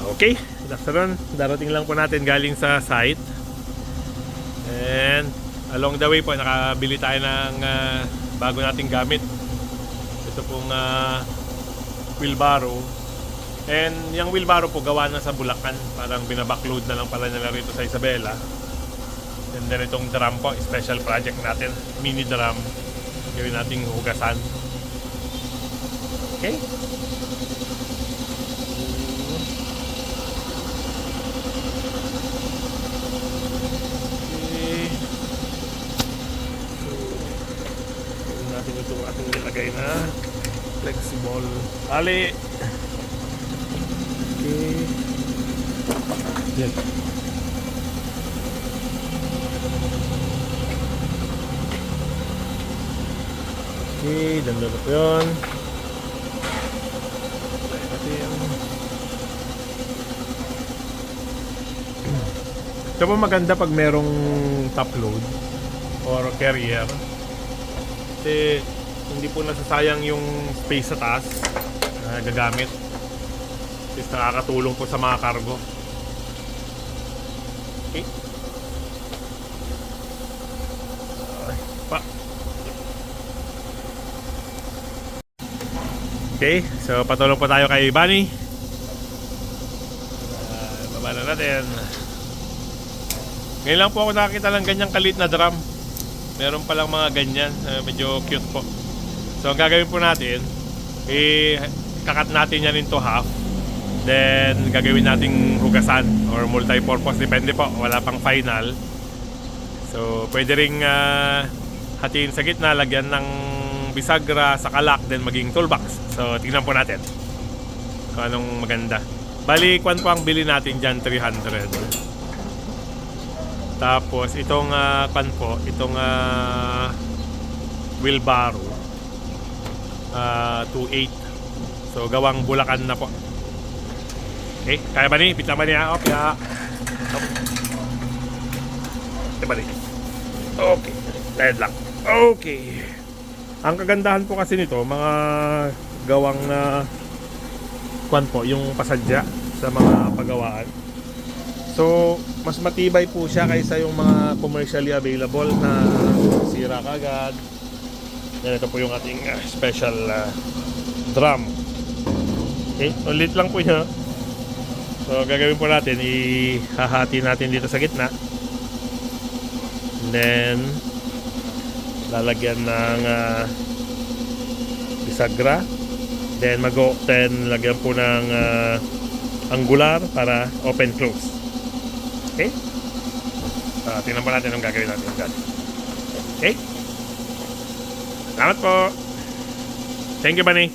Okay, good afternoon. Darating lang po natin galing sa site. And along the way po, nakabili tayo ng bago nating gamit. Ito pong wheelbarrow. And yung wheelbarrow po gawa na sa Bulacan. Parang binabackload na lang pala nila rito sa Isabela. And then itong drum po, special project natin, mini drum. Gawin nating hugasan. Okay. Natin itong ating nilagay na flexible ali. Okay. Yan. Okay, danda na po yun. Ito po maganda pag merong top load or carrier. Kasi hindi po nasasayang yung space sa taas na gagamit. Kasi nakakatulong po sa mga cargo. Okay. Pa. Okay, so patulong po tayo kay Bunny. Baba na natin. Ngayon lang po ako nakakita ng ganyang kalit na drum. Meron palang mga ganyan, medyo cute po. So ang gagawin po natin, kakat natin yan into half. Then gagawin nating hugasan or multi-purpose, depende po, wala pang final. So pwede ring hatiin sa gitna, lagyan ng bisagra sa kalak, then maging toolbox. So tingnan po natin kung anong maganda. Bali, kwan po ang bili natin dyan, 300. Tapos itong pan po, itong wheelbarrow 2.8. So gawang Bulacan na po. Okay, kaya ba ni? Pita ba niya? Okay. Kaya ba ni? Okay, dahil lang. Okay. Ang kagandahan po kasi nito, mga gawang kwan po, yung pasadya sa mga pagawaan. So, mas matibay po siya kaysa yung mga commercially available na sira kagad. Yan, ito po yung ating special drum. Okay, ulit lang po niya. So, gagawin po natin, ihahati natin dito sa gitna. And then, lalagyan ng bisagra. Then, lagyan po ng angular para open-close. Okay? Tingnan pa natin ang gagawin natin. Okay? Salamat po. Thank you, Bunny.